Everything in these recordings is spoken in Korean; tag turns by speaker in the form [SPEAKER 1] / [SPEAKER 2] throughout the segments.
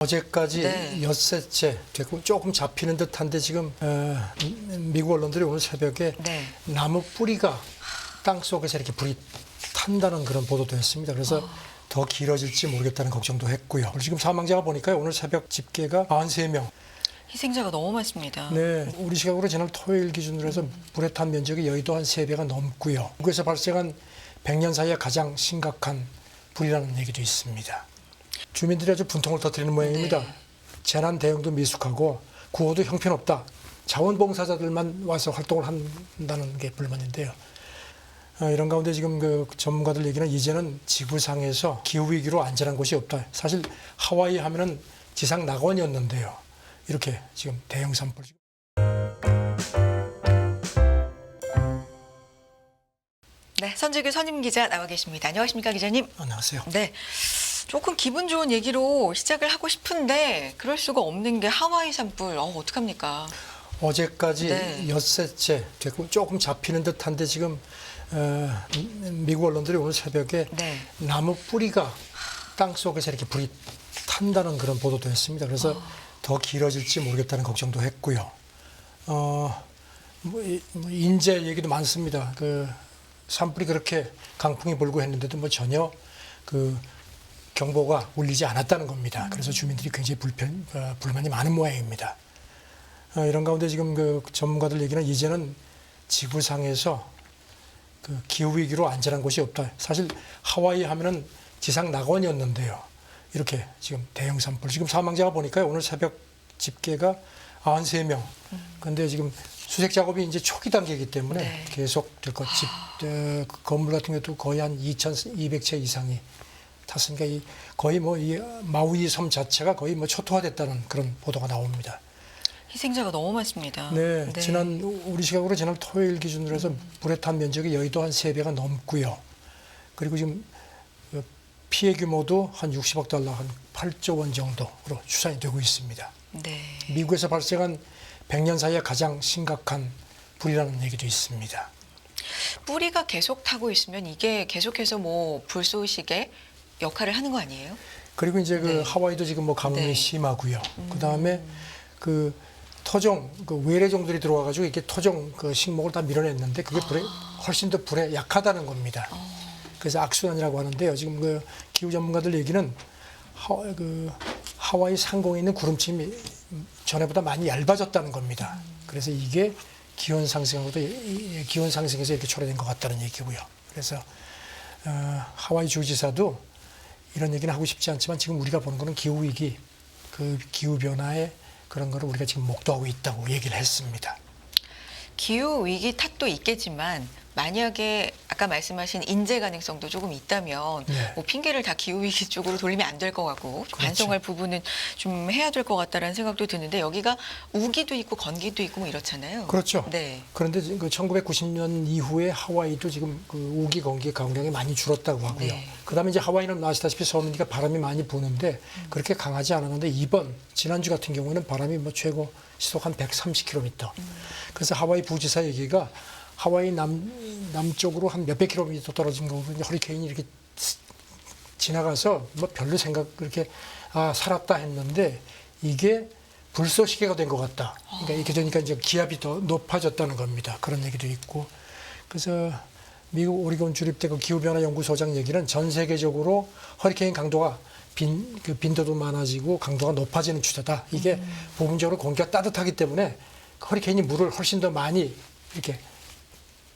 [SPEAKER 1] 어제까지
[SPEAKER 2] 네.
[SPEAKER 1] 엿새째 됐고 조금 잡히는 듯한데 지금 미국 언론들이 오늘 새벽에
[SPEAKER 2] 네.
[SPEAKER 1] 나무 뿌리가 땅 속에서 이렇게 불이 탄다는 그런 보도도 했습니다. 그래서 더 길어질지 모르겠다는 걱정도 했고요. 지금 사망자가 보니까 오늘 새벽 집계가 93명.
[SPEAKER 2] 희생자가 너무 많습니다.
[SPEAKER 1] 네, 우리 시각으로 지난 토요일 기준으로 해서 불에 탄 면적이 여의도 한 3배가 넘고요. 미국에서 발생한 100년 사이에 가장 심각한 불이라는 얘기도 있습니다. 주민들이 아주 분통을 터뜨리는 모양입니다.
[SPEAKER 2] 네.
[SPEAKER 1] 재난 대응도 미숙하고 구호도 형편없다. 자원봉사자들만 와서 활동을 한다는 게 불만인데요. 이런 가운데 지금 그 전문가들 얘기는 이제는 지구상에서 기후위기로 안전한 곳이 없다. 사실 하와이 하면은 지상 낙원이었는데요. 이렇게 지금 대형 산불.
[SPEAKER 2] 네, 선재규 선임 기자 나와 계십니다. 안녕하십니까, 기자님?
[SPEAKER 1] 안녕하세요.
[SPEAKER 2] 네. 조금 기분 좋은 얘기로 시작을 하고 싶은데 그럴 수가 없는 게 하와이 산불. 어떡합니까?
[SPEAKER 1] 어제까지
[SPEAKER 2] 네.
[SPEAKER 1] 엿새째 됐고 조금 잡히는 듯한데 지금 미국 언론들이 오늘 새벽에
[SPEAKER 2] 네.
[SPEAKER 1] 나무 뿌리가 땅 속에서 이렇게 불이 탄다는 그런 보도도 했습니다. 그래서 더 길어질지 모르겠다는 걱정도 했고요. 인재 얘기도 많습니다. 그 산불이 그렇게 강풍이 불고 했는데도 뭐 전혀 그 경보가 울리지 않았다는 겁니다. 그래서 주민들이 굉장히 불만이 많은 모양입니다. 이런 가운데 지금 그 전문가들 얘기는 이제는 지구상에서 그 기후위기로 안전한 곳이 없다. 사실 하와이 하면은 지상 낙원이었는데요. 이렇게 지금 대형 산불. 지금 사망자가 보니까 오늘 새벽 집계가 93명. 그런데 지금 수색 작업이 이제 초기 단계이기 때문에
[SPEAKER 2] 네.
[SPEAKER 1] 계속 될 것. 그 건물 같은 경우도 거의 한 2,200채 이상이 탔으니까 거의 뭐 이 마우이 섬 자체가 거의 뭐 초토화됐다는 그런 보도가 나옵니다.
[SPEAKER 2] 희생자가 너무 많습니다.
[SPEAKER 1] 네, 지난 우리 시각으로 지난 토요일 기준으로 해서 불에 탄 면적이 여의도 한 3배가 넘고요. 그리고 지금 피해 규모도 한 60억 달러, 한 8조 원 정도로 추산이 되고 있습니다.
[SPEAKER 2] 네.
[SPEAKER 1] 미국에서 발생한 100년 사이에 가장 심각한 불이라는 얘기도 있습니다.
[SPEAKER 2] 뿌리가 계속 타고 있으면 이게 계속해서 뭐 불쏘시개 역할을 하는 거 아니에요?
[SPEAKER 1] 그리고 이제 그
[SPEAKER 2] 네.
[SPEAKER 1] 하와이도 지금 뭐 가뭄이
[SPEAKER 2] 네.
[SPEAKER 1] 심하고요. 그 다음에 그 토종 그 외래종들이 들어와가지고 이렇게 토종 그 식목을 다 밀어냈는데 그게 불에 훨씬 더 불에 약하다는 겁니다. 그래서 악순환이라고 하는데요. 지금 그 기후 전문가들 얘기는 하와이 상공에 있는 구름층이 전에보다 많이 얇아졌다는 겁니다. 그래서 이게 기온 상승으로도 기온 상승에서 이렇게 초래된 것 같다는 얘기고요. 그래서 하와이 주지사도 이런 얘기는 하고 싶지 않지만 지금 우리가 보는 거는 기후 위기, 그 기후 변화의 그런 거를 우리가 지금 목도하고 있다고 얘기를 했습니다.
[SPEAKER 2] 기후 위기 탓도 있겠지만 만약에 아까 말씀하신 인재 가능성도 조금 있다면
[SPEAKER 1] 네.
[SPEAKER 2] 뭐 핑계를 다 기후 위기 쪽으로 돌리면 안 될 것 같고 좀
[SPEAKER 1] 그렇죠.
[SPEAKER 2] 반성할 부분은 좀 해야 될 것 같다라는 생각도 드는데 여기가 우기도 있고 건기도 있고 뭐 이렇잖아요.
[SPEAKER 1] 그렇죠.
[SPEAKER 2] 네.
[SPEAKER 1] 그런데 지금 그 1990년 이후에 하와이도 지금 그 우기 건기 강우량이 많이 줄었다고 하고요.
[SPEAKER 2] 네.
[SPEAKER 1] 그다음에 이제 하와이는 아시다시피 섬이니까 바람이 많이 부는데 그렇게 강하지 않았는데 지난주 같은 경우는 바람이 뭐 최고 시속 한 130km. 그래서 하와이 부지사 얘기가 하와이 남쪽으로 한 몇백 킬로미터 떨어진 거고 허리케인이 이렇게 지나가서 뭐 별로 그렇게 살았다 했는데 이게 불쏘시개가 된 것 같다. 그러니까 이렇게 되니까 이제 기압이 더 높아졌다는 겁니다. 그런 얘기도 있고. 그래서 미국 오리곤 주립대 그 기후변화 연구소장 얘기는 전 세계적으로 허리케인 강도가 빈도도 많아지고 강도가 높아지는 추세다. 이게 부분적으로 공기가 따뜻하기 때문에 허리케인이 물을 훨씬 더 많이 이렇게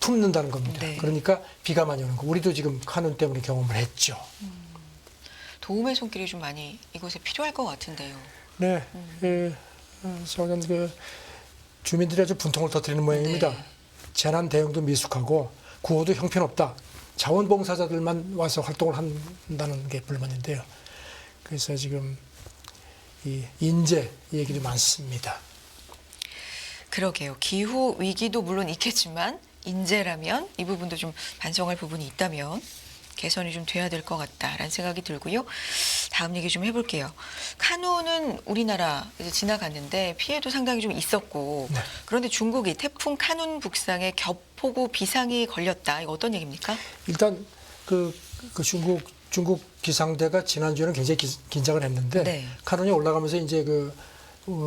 [SPEAKER 1] 품는다는 겁니다.
[SPEAKER 2] 네.
[SPEAKER 1] 그러니까 비가 많이 오는 거. 우리도 지금 카눈 때문에 경험을 했죠.
[SPEAKER 2] 도움의 손길이 좀 많이 이곳에 필요할 것 같은데요.
[SPEAKER 1] 네, 저는 그 주민들이 아주 분통을 터뜨리는 모양입니다.
[SPEAKER 2] 네.
[SPEAKER 1] 재난 대응도 미숙하고 구호도 형편없다. 자원봉사자들만 와서 활동을 한다는 게 불만인데요. 그래서 지금 이 인재 얘기도 많습니다.
[SPEAKER 2] 그러게요. 기후 위기도 물론 있겠지만 인재라면 이 부분도 좀 반성할 부분이 있다면 개선이 좀 돼야 될 것 같다라는 생각이 들고요. 다음 얘기 좀 해볼게요. 카눈은 우리나라 이제 지나갔는데 피해도 상당히 좀 있었고
[SPEAKER 1] 네.
[SPEAKER 2] 그런데 중국이 태풍 카눈 북상에 겹폭우 비상이 걸렸다. 이거 어떤 얘기입니까?
[SPEAKER 1] 일단 그 중국 중국 기상대가 지난주에는 굉장히 긴장을 했는데
[SPEAKER 2] 네.
[SPEAKER 1] 카눈이 올라가면서 이제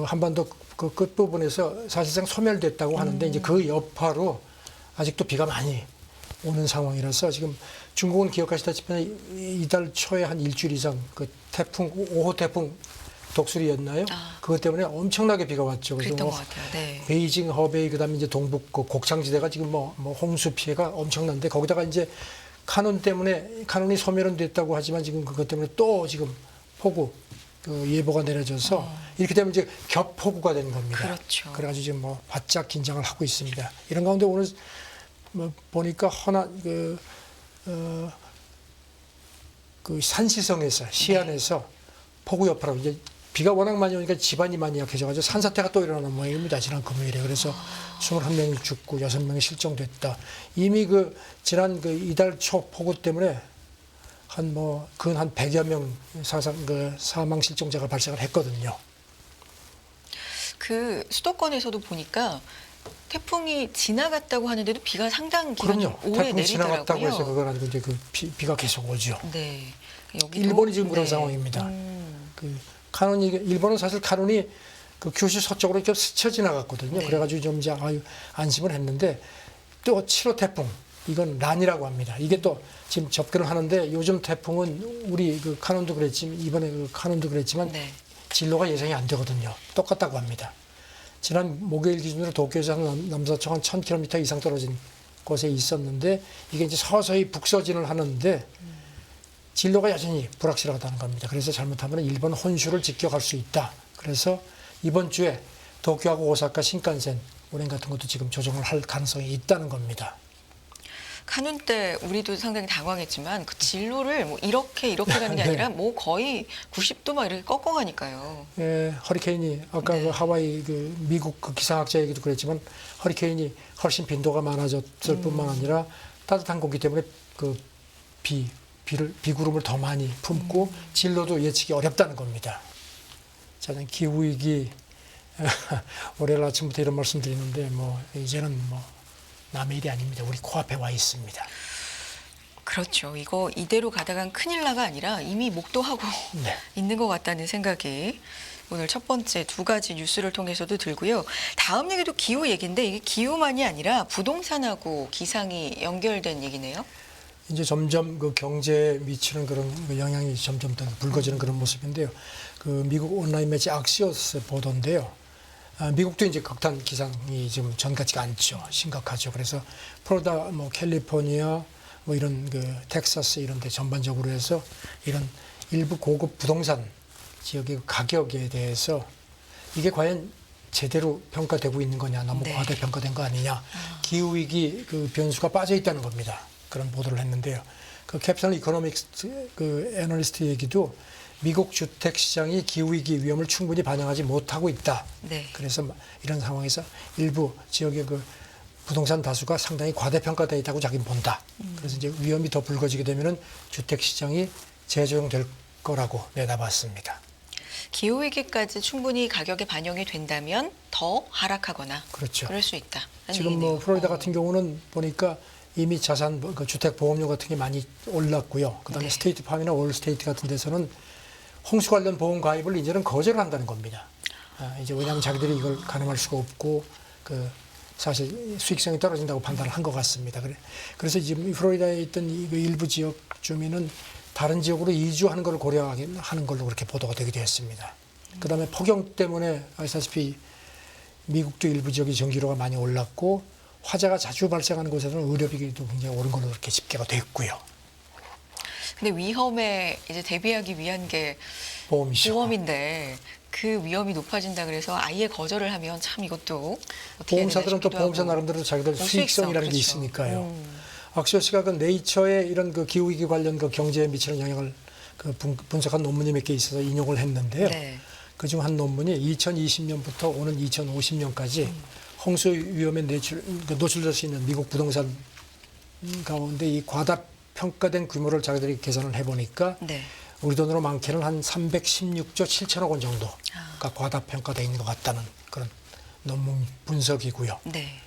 [SPEAKER 1] 한반도 그 끝부분에서 사실상 소멸됐다고 하는데 이제 그 여파로 아직도 비가 많이 오는 상황이라서 지금 중국은 기억하시다시피 이달 초에 한 일주일 이상 그 태풍 5호 태풍 독수리였나요? 그것 때문에 엄청나게 비가 왔죠. 그래서
[SPEAKER 2] 그랬던 것 같아요. 네.
[SPEAKER 1] 베이징, 허베이 그다음에 이제 동북 그 곡창지대가 지금 뭐 홍수 피해가 엄청난데 거기다가 이제 카눈 때문에 카눈이 소멸은 됐다고 하지만 지금 그것 때문에 또 지금 폭우 그 예보가 내려져서 이렇게 되면 이제 겹폭우가 되는 겁니다.
[SPEAKER 2] 그렇죠.
[SPEAKER 1] 그래가지고 지금 뭐 바짝 긴장을 하고 있습니다. 이런 가운데 오늘 뭐 보니까 그 산시성에서 시안에서 폭우 여파로 이제 비가 워낙 많이 오니까 집안이 많이 약해져가지고 산사태가 또 일어나는 모양입니다. 지난 금요일에. 그래서 21명이 죽고 6명이 실종됐다. 이미 지난 이달 초 폭우 때문에 한 100여 명 사망 실종자가 발생을 했거든요.
[SPEAKER 2] 그 수도권에서도 보니까 태풍이 지나갔다고 하는데도 비가 상당 기간
[SPEAKER 1] 그럼요.
[SPEAKER 2] 오래
[SPEAKER 1] 태풍이 지나갔다고 해서
[SPEAKER 2] 내리더라고요.
[SPEAKER 1] 그걸 가지고 이제 비가 계속 오죠.
[SPEAKER 2] 네. 여기도
[SPEAKER 1] 일본이 지금 그런
[SPEAKER 2] 네.
[SPEAKER 1] 상황입니다. 일본은 사실 카눈이 그 규슈 서쪽으로 좀 스쳐 지나갔거든요.
[SPEAKER 2] 네.
[SPEAKER 1] 그래가지고 좀 이제 안심을 했는데 또 7호 태풍 이건 란이라고 합니다. 이게 또 지금 접근을 하는데 요즘 태풍은 우리 그 카눈도 그랬지만 이번에 그 카눈도 그랬지만
[SPEAKER 2] 네.
[SPEAKER 1] 진로가 예상이 안 되거든요. 똑같다고 합니다. 지난 목요일 기준으로 도쿄에서 한 남서쪽 한 1000km 이상 떨어진 곳에 있었는데 이게 이제 서서히 북서진을 하는데 진로가 여전히 불확실하다는 겁니다. 그래서 잘못하면 일본 혼슈를 직격할 수 있다. 그래서 이번 주에 도쿄하고 오사카 신칸센 운행 같은 것도 지금 조정을 할 가능성이 있다는 겁니다.
[SPEAKER 2] 카눈 때 우리도 상당히 당황했지만 그 진로를 뭐 이렇게 가는 게
[SPEAKER 1] 네.
[SPEAKER 2] 아니라 뭐 거의 90도 막 이렇게 꺾어가니까요.
[SPEAKER 1] 예, 허리케인이 아까
[SPEAKER 2] 네.
[SPEAKER 1] 그 하와이 미국 그 기상학자 얘기도 그랬지만 허리케인이 훨씬 빈도가 많아졌을 뿐만 아니라 따뜻한 공기 때문에 그 비구름을 더 많이 품고 진로도 예측이 어렵다는 겁니다. 자, 기후 위기 월요일 아침부터 이런 말씀 드리는데 뭐 이제는 뭐 남의 일이 아닙니다. 우리 코앞에 와 있습니다.
[SPEAKER 2] 그렇죠. 이거 이대로 가다간 큰일 나가 아니라 이미 목도하고
[SPEAKER 1] 네.
[SPEAKER 2] 있는 것 같다는 생각이 오늘 첫 번째 두 가지 뉴스를 통해서도 들고요. 다음 얘기도 기후 얘기인데 이게 기후만이 아니라 부동산하고 기상이 연결된 얘기네요.
[SPEAKER 1] 이제 점점 그 경제에 미치는 그런 그 영향이 점점 더 붉어지는 그런 모습인데요. 그 미국 온라인 매체 악시오스 보도인데요. 미국도 이제 극단 기상이 지금 전 같지가 않죠. 심각하죠. 그래서 플로리다, 뭐 캘리포니아, 뭐 이런 그 텍사스 이런 데 전반적으로 해서 이런 일부 고급 부동산 지역의 가격에 대해서 이게 과연 제대로 평가되고 있는 거냐, 너무
[SPEAKER 2] 네.
[SPEAKER 1] 과대평가된 거 아니냐, 기후위기 그 변수가 빠져 있다는 겁니다. 그런 보도를 했는데요. 그 캡슐 이코노믹스 그 애널리스트 얘기도 미국 주택 시장이 기후위기 위험을 충분히 반영하지 못하고 있다.
[SPEAKER 2] 네.
[SPEAKER 1] 그래서 이런 상황에서 일부 지역의 그 부동산 다수가 상당히 과대평가되어 있다고 자기는 본다. 그래서 이제 위험이 더 불거지게 되면은 주택 시장이 재조정될 거라고 내다봤습니다.
[SPEAKER 2] 기후 위기까지 충분히 가격에 반영이 된다면 더 하락하거나
[SPEAKER 1] 그렇죠.
[SPEAKER 2] 그럴 수 있다.
[SPEAKER 1] 지금 뭐 플로리다 같은 경우는 보니까 이미 자산 그 주택 보험료 같은 게 많이 올랐고요. 그다음에
[SPEAKER 2] 네.
[SPEAKER 1] 스테이트 팜이나 올 스테이트 같은 데서는 홍수 관련 보험 가입을 이제는 거절한다는 겁니다. 이제 왜냐하면 자기들이 이걸 가능할 수가 없고 그 사실 수익성이 떨어진다고 판단을 한 것 같습니다. 그래서 지금 플로리다에 있던 이 일부 지역 주민은 다른 지역으로 이주하는 걸 고려하는 걸로 그렇게 보도가 되기도 했습니다. 그다음에 폭염 때문에 아시다시피 미국도 일부 지역이 전기료가 많이 올랐고 화재가 자주 발생하는 곳에서는 의료비도 굉장히 오른 걸로 그렇게 집계가 됐고요.
[SPEAKER 2] 근데 위험에 이제 대비하기 위한 게
[SPEAKER 1] 보험이죠.
[SPEAKER 2] 보험인데 그 위험이 높아진다 그래서 아예 거절을 하면 참 이것도 어떻게 해야 되나
[SPEAKER 1] 보험사들은 또
[SPEAKER 2] 싶기도
[SPEAKER 1] 보험사
[SPEAKER 2] 하고.
[SPEAKER 1] 나름대로 자기들 수익성이라는 게
[SPEAKER 2] 그렇죠.
[SPEAKER 1] 있으니까요. 악시오스가 그 네이처의 이런 그 기후위기 관련 그 경제에 미치는 영향을 그 분석한 논문이 몇 개 있어서 인용을 했는데요.
[SPEAKER 2] 네.
[SPEAKER 1] 그중 한 논문이 2020년부터 오는 2050년까지 홍수 위험에 노출될 수 있는 미국 부동산 가운데 이 과다평가된 규모를 자기들이 계산을 해보니까
[SPEAKER 2] 네.
[SPEAKER 1] 우리 돈으로 많게는 한 316조 7천억 원 정도가 과다평가되어 있는 것 같다는 그런 논문 분석이고요.
[SPEAKER 2] 네.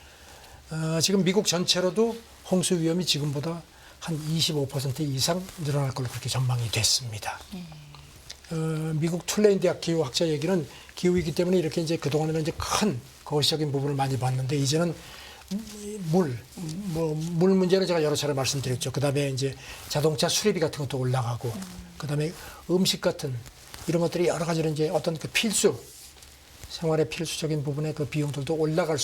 [SPEAKER 1] 지금 미국 전체로도 홍수 위험이 지금보다 한 25% 이상 늘어날 걸로 그렇게 전망이 됐습니다. 미국 툴레인 대학 기후학자 얘기는 기후이기 때문에 이렇게 이제 그동안에는 이제 큰 거시적인 부분을 많이 봤는데 이제는 물 문제는 제가 여러 차례 말씀드렸죠. 그다음에 이제 자동차 수리비 같은 것도 올라가고, 그다음에 음식 같은 이런 것들이 여러 가지로 이제 어떤 그 생활의 필수적인 부분의 그 비용들도 올라갈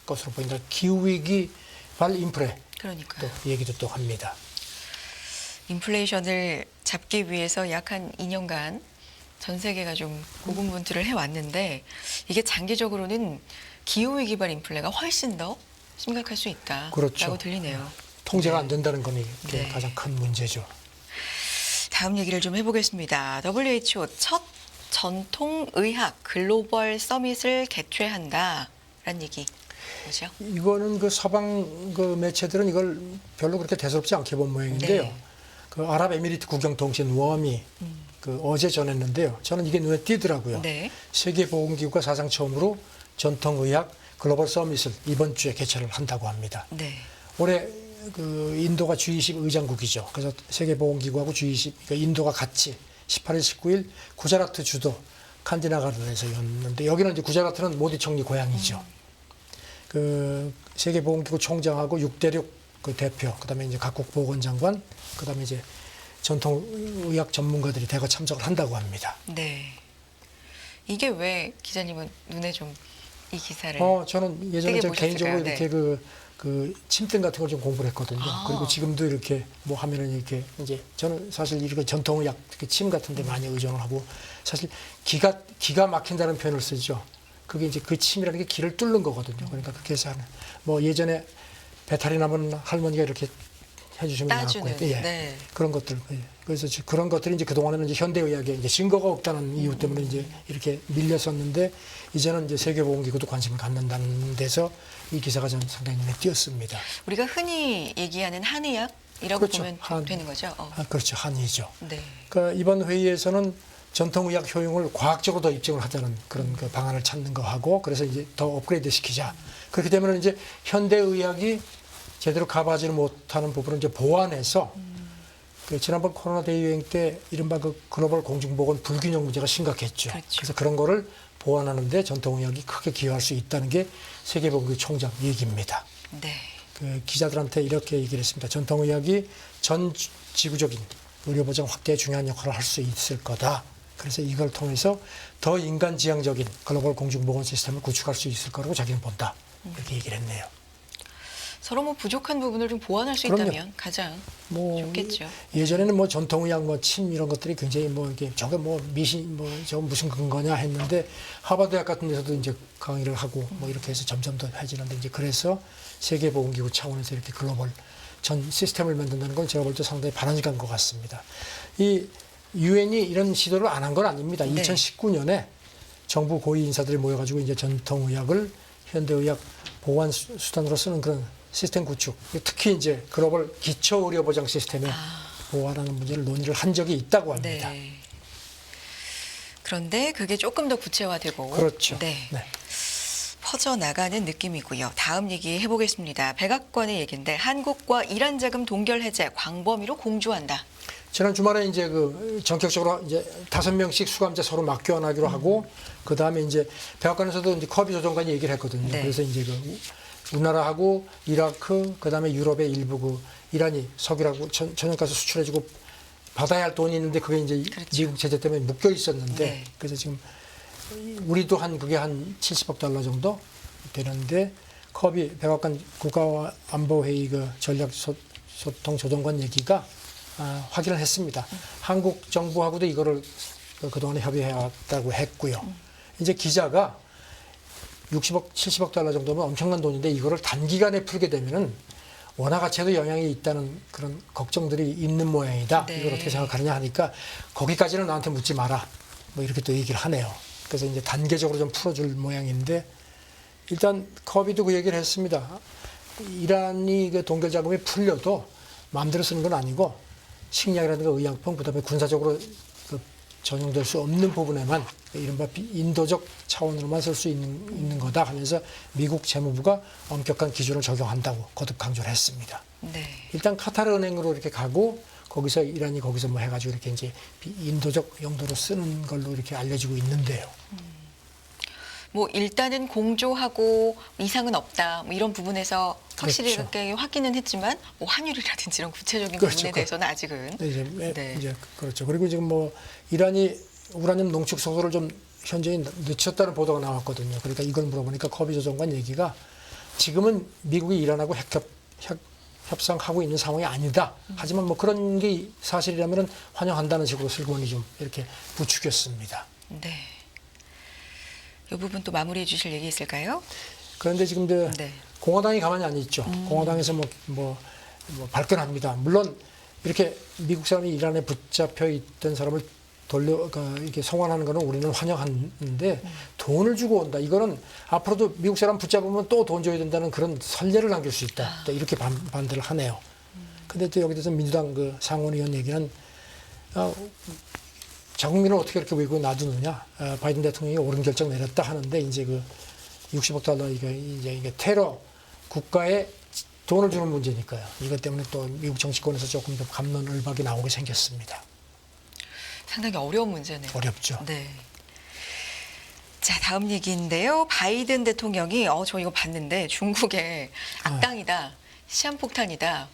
[SPEAKER 1] 것으로 보인다. 기후위기 발 인플레
[SPEAKER 2] 그러니까요.
[SPEAKER 1] 또 얘기도 또 합니다.
[SPEAKER 2] 인플레이션을 잡기 위해서 약 한 2년간 전 세계가 좀 고군분투를 해왔는데 이게 장기적으로는 기후위기 발 인플레가 훨씬 더 심각할 수 있다라고
[SPEAKER 1] 그렇죠.
[SPEAKER 2] 들리네요.
[SPEAKER 1] 통제가 안 된다는 것이
[SPEAKER 2] 네.
[SPEAKER 1] 가장 큰 문제죠.
[SPEAKER 2] 다음 얘기를 좀 해보겠습니다. WHO 첫 전통의학 글로벌 서밋을 개최한다라는 얘기 뭐죠?
[SPEAKER 1] 이거는 그 서방 그 매체들은 이걸 별로 그렇게 대수롭지 않게 본 모양인데요.
[SPEAKER 2] 네.
[SPEAKER 1] 그 아랍에미리트 국영통신 웜이 그 어제 전했는데요. 저는 이게 눈에 띄더라고요.
[SPEAKER 2] 네.
[SPEAKER 1] 세계보건기구가 사상 처음으로 전통의학 글로벌 서밋을 이번 주에 개최를 한다고 합니다.
[SPEAKER 2] 네.
[SPEAKER 1] 올해 그 인도가 G20 의장국이죠. 그래서 세계보건기구하고 G20, 그러니까 인도가 같이 18일, 19일 구자라트 주도 칸디나가르에서였는데 여기는 이제 구자라트는 모디 총리 고향이죠. 그 세계보건기구 총장하고 6대륙 그 대표, 그다음에 이제 각국 보건장관, 그다음에 이제 전통의학 전문가들이 대거 참석을 한다고 합니다.
[SPEAKER 2] 네. 이게 왜 기자님은 눈에 좀 이 기사를
[SPEAKER 1] 저는 예전에
[SPEAKER 2] 뜨게
[SPEAKER 1] 제가 개인적으로
[SPEAKER 2] 보셨을까요?
[SPEAKER 1] 이렇게
[SPEAKER 2] 네.
[SPEAKER 1] 그 침등 같은 걸 좀 공부를 했거든요.
[SPEAKER 2] 아.
[SPEAKER 1] 그리고 지금도 이렇게 뭐 하면은 이렇게 이제 저는 사실 이렇게 전통의학 특히 침 같은 데 많이 의존을 하고 사실 기가 막힌다는 표현을 쓰죠. 그게 이제 그 침이라는 게 기를 뚫는 거거든요. 그러니까 그렇게 해서 하는 뭐 예전에 배탈이 나면 할머니가 이렇게 해주시면 나았고,
[SPEAKER 2] 따주는 네.
[SPEAKER 1] 그런 것들. 예. 그래서 그런 것들이 이제 그동안에는 이제 현대의학에 이제 증거가 없다는 이유 때문에 이제 이렇게 밀렸었는데 이제는 이제 세계보건기구도 관심을 갖는다는 데서 이 기사가 저는 상당히 눈에 띄었습니다.
[SPEAKER 2] 우리가 흔히 얘기하는 한의학이라고
[SPEAKER 1] 그렇죠.
[SPEAKER 2] 보면 되는 거죠.
[SPEAKER 1] 그렇죠. 한의죠.
[SPEAKER 2] 네.
[SPEAKER 1] 그러니까 이번 회의에서는 전통의학 효용을 과학적으로 더 입증을 하자는 그런 그 방안을 찾는 거 하고 그래서 이제 더 업그레이드 시키자. 그렇게 되면 이제 현대의학이 제대로 커버하지를 못하는 부분을 이제 보완해서 그 지난번 코로나 대유행 때 이른바 그 글로벌 공중보건 불균형 문제가 심각했죠.
[SPEAKER 2] 그렇죠.
[SPEAKER 1] 그래서 그런 거를 보완하는데 전통의학이 크게 기여할 수 있다는 게 세계보건기구 총장 얘기입니다.
[SPEAKER 2] 네.
[SPEAKER 1] 그 기자들한테 이렇게 얘기를 했습니다. 전통의학이 전 지구적인 의료보장 확대에 중요한 역할을 할 수 있을 거다. 그래서 이걸 통해서 더 인간지향적인 글로벌 공중보건 시스템을 구축할 수 있을 거라고 자기는 본다. 이렇게 얘기를 했네요.
[SPEAKER 2] 서로 뭐 부족한 부분을 좀 보완할 수
[SPEAKER 1] 그럼요.
[SPEAKER 2] 있다면 가장
[SPEAKER 1] 뭐
[SPEAKER 2] 좋겠죠.
[SPEAKER 1] 예전에는 뭐 전통의학 뭐 침 이런 것들이 굉장히 뭐 이게 저게 뭐 미신 뭐 저 무슨 근거냐 했는데 하버드 대학 같은 데서도 이제 강의를 하고 뭐 이렇게 해서 점점 더 해지는데 이제 그래서 세계보건기구 차원에서 이렇게 글로벌 전 시스템을 만든다는 건 제가 볼 때 상당히 바람직한 것 같습니다. 이 유엔이 이런 시도를 안 한 건 아닙니다.
[SPEAKER 2] 네.
[SPEAKER 1] 2019년에 정부 고위 인사들이 모여가지고 이제 전통의학을 현대의학 보완 수단으로 쓰는 그런 시스템 구축, 특히 이제 글로벌 기초 의료 보장 시스템에 보완하는 문제를 논의를 한 적이 있다고 합니다.
[SPEAKER 2] 네. 그런데 그게 조금 더 구체화되고
[SPEAKER 1] 그렇죠.
[SPEAKER 2] 네.
[SPEAKER 1] 네.
[SPEAKER 2] 퍼져나가는 느낌이고요. 다음 얘기 해보겠습니다. 백악관의 얘기인데 한국과 이란 자금 동결 해제 광범위로 공조한다.
[SPEAKER 1] 지난 주말에 이제 그 전격적으로 이제 5명씩 수감자 서로 맞교환하기로 하고 그 다음에 이제 백악관에서도 이제 커비 조정관이 얘기를 했거든요.
[SPEAKER 2] 네.
[SPEAKER 1] 그래서 이제 그 우리나라하고 이라크 그 다음에 유럽의 일부 그 이란이 석유라고 천연가스 수출해주고 받아야 할 돈이 있는데 그게 이제
[SPEAKER 2] 그렇죠.
[SPEAKER 1] 미국 제재 때문에 묶여 있었는데
[SPEAKER 2] 네.
[SPEAKER 1] 그래서 지금 우리도 그게 한 70억 달러 정도 되는데 커비 백악관 국가안보회의 그 전략소통 조정관 얘기가 확인을 했습니다. 한국 정부하고도 이거를 그동안에 협의해왔다고 했고요. 이제 기자가 60억, 70억 달러 정도면 엄청난 돈인데 이거를 단기간에 풀게 되면은 원화 가치에도 영향이 있다는 그런 걱정들이 있는 모양이다.
[SPEAKER 2] 네.
[SPEAKER 1] 이걸 어떻게 생각하느냐 하니까 거기까지는 나한테 묻지 마라. 뭐 이렇게 또 얘기를 하네요. 그래서 이제 단계적으로 좀 풀어줄 모양인데 일단 커비도 그 얘기를 했습니다. 이란이 그 동결 자금이 풀려도 마음대로 쓰는 건 아니고 식량이라든가 의약품, 그다음에 군사적으로 그 전용될 수 없는 부분에만 이른바 인도적 차원으로만 쓸 수 있는 거다 하면서 미국 재무부가 엄격한 기준을 적용한다고 거듭 강조를 했습니다.
[SPEAKER 2] 네.
[SPEAKER 1] 일단 카타르 은행으로 이렇게 가고 거기서 이란이 거기서 뭐 해가지고 이렇게 이제 인도적 용도로 쓰는 걸로 이렇게 알려지고 있는데요.
[SPEAKER 2] 뭐 일단은 공조하고 이상은 없다. 뭐 이런 부분에서 확실히
[SPEAKER 1] 그렇죠.
[SPEAKER 2] 이렇게 확인은 했지만 뭐 환율이라든지 이런 구체적인
[SPEAKER 1] 그렇죠.
[SPEAKER 2] 부분에 대해서는 아직은
[SPEAKER 1] 네, 이제 그렇죠. 그리고 지금 뭐 이란이 우라늄 농축 속도를 좀 현저히 늦췄다는 보도가 나왔거든요. 그러니까 이걸 물어보니까 커비조 장관 얘기가 지금은 미국이 이란하고 협상하고 있는 상황이 아니다. 하지만 뭐 그런 게 사실이라면 환영한다는 식으로 슬그머니 좀 이렇게 부추겼습니다.
[SPEAKER 2] 네. 이 부분 또 마무리해 주실 얘기 있을까요?
[SPEAKER 1] 그런데 지금 이제
[SPEAKER 2] 네.
[SPEAKER 1] 공화당이 가만히 안 있죠. 공화당에서 뭐 발끈합니다. 물론 이렇게 미국 사람이 이란에 붙잡혀 있던 사람을 이렇게 송환하는 거는 우리는 환영하는데 돈을 주고 온다. 이거는 앞으로도 미국 사람 붙잡으면 또 돈 줘야 된다는 그런 선례를 남길 수 있다. 또 이렇게 반대를 하네요. 근데 또 여기 대해서 민주당 그 상원의원 얘기는 자국민을 어떻게 이렇게 외국에 놔두느냐. 바이든 대통령이 옳은 결정 내렸다 하는데 이제 그 60억 달러 이게 테러 국가에 돈을 주는 문제니까요. 이것 때문에 또 미국 정치권에서 조금 더 갑론을박이 나오게 생겼습니다.
[SPEAKER 2] 상당히 어려운 문제네요.
[SPEAKER 1] 어렵죠.
[SPEAKER 2] 네. 자, 다음 얘기인데요. 바이든 대통령이 저 이거 봤는데 중국의 악당이다. 시한폭탄이다.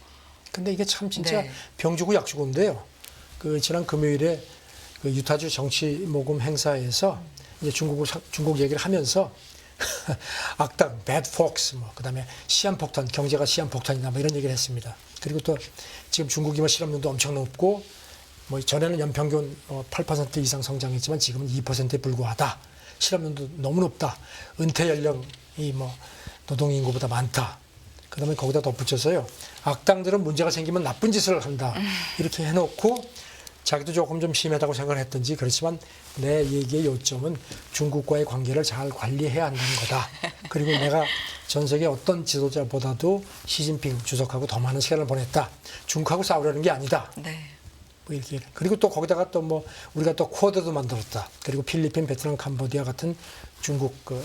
[SPEAKER 1] 근데 이게 참 진짜
[SPEAKER 2] 네.
[SPEAKER 1] 병주고 약주고인데요. 그 지난 금요일에 그 유타주 정치 모금 행사에서 이제 중국 얘기를 하면서 악당, bad fox, 뭐 그다음에 시한폭탄, 경제가 시한폭탄이다, 뭐 이런 얘기를 했습니다. 그리고 또 지금 중국이 뭐 실업률도 엄청 높고 뭐 전에는 연평균 8% 이상 성장했지만 지금은 2%에 불과하다. 실업률도 너무 높다. 은퇴 연령이 뭐 노동 인구보다 많다. 그다음에 거기다 덧붙여서요. 악당들은 문제가 생기면 나쁜 짓을 한다. 이렇게 해놓고 자기도 조금 좀 심하다고 생각을 했던지 그렇지만 내 얘기의 요점은 중국과의 관계를 잘 관리해야 한다는 거다. 그리고 내가 전 세계 어떤 지도자보다도 시진핑 주석하고 더 많은 시간을 보냈다. 중국하고 싸우려는 게 아니다.
[SPEAKER 2] 네.
[SPEAKER 1] 뭐 이렇게 그리고 또 거기다가 또 뭐 우리가 또 쿼드도 만들었다. 그리고 필리핀, 베트남, 캄보디아 같은 중국 그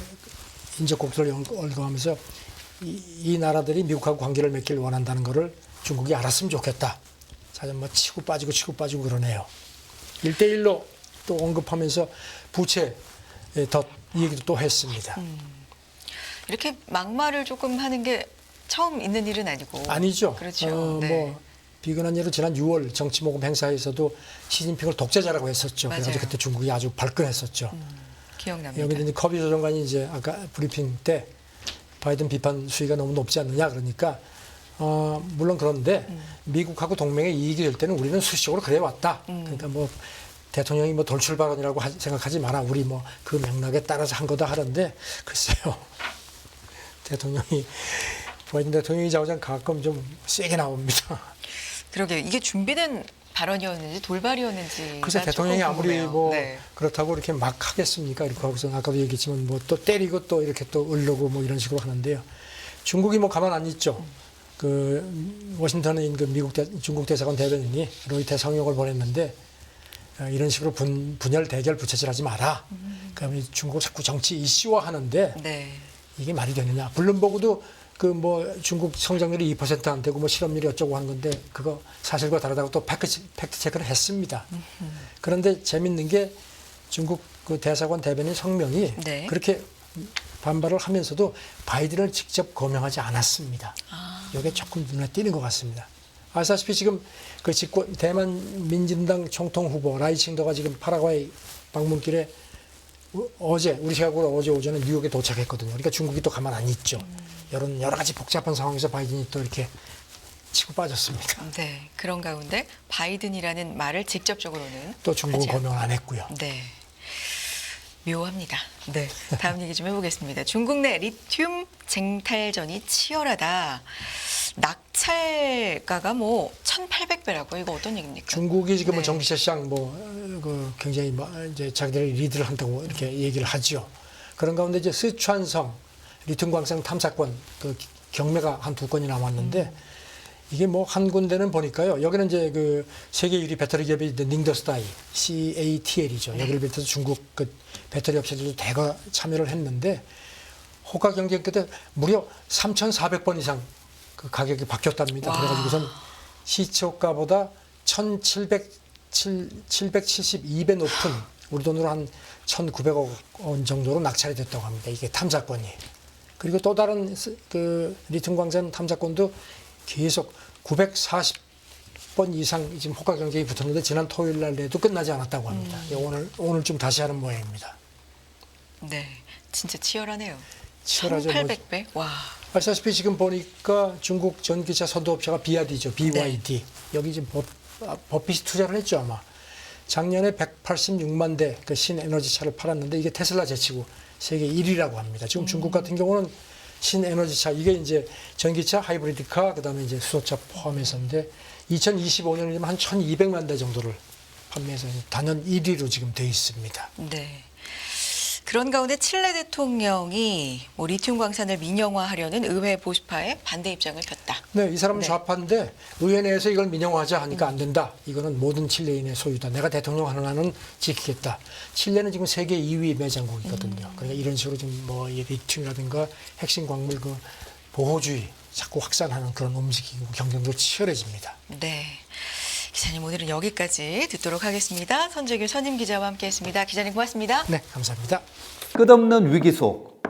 [SPEAKER 1] 인접국들을 열거하면서 이 나라들이 미국하고 관계를 맺길 원한다는 것을 중국이 알았으면 좋겠다. 사실 뭐 치고 빠지고 그러네요. 1대1로 또 언급하면서 부채 더 얘기도 또 했습니다.
[SPEAKER 2] 이렇게 막말을 조금 하는 게 처음 있는 일은 아니고.
[SPEAKER 1] 아니죠.
[SPEAKER 2] 그렇죠. 네.
[SPEAKER 1] 뭐 비근한 예로 지난 6월 정치모금 행사에서도 시진핑을 독재자라고 했었죠.
[SPEAKER 2] 맞아요.
[SPEAKER 1] 그래서 그때 중국이 아주 발끈했었죠.
[SPEAKER 2] 기억납니다.
[SPEAKER 1] 여기 이제 커비 조정관이 이제 아까 브리핑 때 바이든 비판 수위가 너무 높지 않느냐 그러니까 물론 그런데 미국하고 동맹의 이익이 될 때는 우리는 수시적으로 그래 왔다. 그러니까 뭐 대통령이 뭐 돌출 발언이라고 생각하지 마라. 우리 뭐 그 맥락에 따라서 한 거다 하는데 글쎄요. 대통령이 바이든 대통령이 자우장 가끔 좀 세게 나옵니다.
[SPEAKER 2] 그러게요. 이게 준비된 발언이었는지 돌발이었는지.
[SPEAKER 1] 그래서 대통령이 아무리 뭐
[SPEAKER 2] 네.
[SPEAKER 1] 그렇다고 이렇게 막 하겠습니까? 이렇게 하고서 아까도 얘기했지만 뭐 또 때리고 또 이렇게 또 으르고 뭐 이런 식으로 하는데요. 중국이 뭐 가만 안 있죠. 그 워싱턴에 있는 그 중국 대사관 대변인이 로이터 성역을 보냈는데 이런 식으로 분열 대결 부채질하지 마라. 그러면 중국을 자꾸 정치 이슈화 하는데
[SPEAKER 2] 네.
[SPEAKER 1] 이게 말이 되느냐? 블룸버그도 그 뭐 중국 성장률이 2% 안 되고 뭐 실업률이 어쩌고 하는 건데 그거 사실과 다르다고 또 팩트 체크를 했습니다. 그런데 재밌는 게 중국 그 대사관 대변인 성명이
[SPEAKER 2] 네.
[SPEAKER 1] 그렇게 반발을 하면서도 바이든을 직접 거명하지 않았습니다. 이게 조금 눈에 띄는 것 같습니다. 아시다시피 지금 그 대만 민진당 총통 후보 라이칭더가 지금 파라과이 방문길에 어제 우리 시각으로 어제 오전에 뉴욕에 도착했거든요. 그러니까 중국이 또 가만 안 있죠. 이런 여러 가지 복잡한 상황에서 바이든이 또 이렇게 치고 빠졌습니다.
[SPEAKER 2] 네. 그런 가운데 바이든이라는 말을 직접적으로는
[SPEAKER 1] 또 중국은
[SPEAKER 2] 하지
[SPEAKER 1] 거명을 안 했고요.
[SPEAKER 2] 네. 묘합니다. 네. 다음 얘기 좀 해보겠습니다. 중국 내 리튬 쟁탈전이 치열하다. 낙찰가가 뭐 1,800배라고 이거 어떤 얘기입니까?
[SPEAKER 1] 중국이 지금 뭐
[SPEAKER 2] 네.
[SPEAKER 1] 전기차 시장 그 굉장히 이제 자기들이 리드를 한다고 이렇게 얘기를 하죠. 그런 가운데 이제 스촨성 리튬 광산 탐사권 그 경매가 한 2건이 남았는데 이게 뭐 한 군데는 보니까요. 여기는 이제 그 세계 1위 배터리 기업이 닝더스타이 CATL이죠. 여기를 비롯해서 중국 그 배터리 업체들도 대거 참여를 했는데 호가 경쟁 끝에 무려 3,400번 이상 그 가격이 바뀌었답니다.
[SPEAKER 2] 와.
[SPEAKER 1] 그래가지고선 시초가보다 1,772배 높은 우리 돈으로 한 1,900억 원 정도로 낙찰이 됐다고 합니다. 이게 탐사권이. 그리고 또 다른 그 리튬 광산 탐사권도 계속 940번 이상 지금 호가 경쟁이 붙었는데 지난 토요일 날에도 끝나지 않았다고 합니다. 오늘 좀 다시 하는 모양입니다.
[SPEAKER 2] 네, 진짜 치열하네요.
[SPEAKER 1] 치열하죠.
[SPEAKER 2] 1,800배? 와.
[SPEAKER 1] 아시다시피 지금 보니까 중국 전기차 선도업체가 BYD죠. BYD.
[SPEAKER 2] 네.
[SPEAKER 1] 여기 지금 버핏이 투자를 했죠, 아마. 작년에 186만 대 그 신에너지 차를 팔았는데 이게 테슬라 제치고 세계 1위라고 합니다. 지금 중국 같은 경우는 신에너지 차, 이게 이제 전기차, 하이브리드카, 그 다음에 이제 수소차 포함해서인데 2025년이면 한 1200만 대 정도를 판매해서 단연 1위로 지금 돼 있습니다.
[SPEAKER 2] 네. 그런 가운데 칠레 대통령이 뭐 리튬 광산을 민영화하려는 의회 보수파의 반대 입장을 폈다.
[SPEAKER 1] 네, 이 사람은
[SPEAKER 2] 네.
[SPEAKER 1] 좌파인데 의회 내에서 이걸 민영화하자 하니까 안 된다. 이거는 모든 칠레인의 소유다. 내가 대통령 하는 한은 지키겠다. 칠레는 지금 세계 2위 매장국이거든요. 그러니까 이런 식으로 지금 뭐 이 리튬이라든가 핵심 광물 그 보호주의 자꾸 확산하는 그런 움직이고 경쟁도 치열해집니다.
[SPEAKER 2] 네. 기자님 오늘은 여기까지 듣도록 하겠습니다. 선재규 선임 기자와 함께했습니다. 기자님 고맙습니다.
[SPEAKER 1] 네, 감사합니다.
[SPEAKER 3] 끝없는 위기 속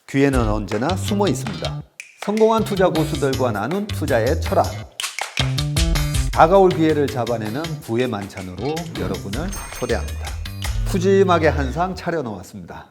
[SPEAKER 3] 기회는 언제나 숨어 있습니다. 성공한 투자 고수들과 나눈 투자의 철학. 다가올 기회를 잡아내는 부의 만찬으로 여러분을 초대합니다. 푸짐하게 한 상 차려놓았습니다.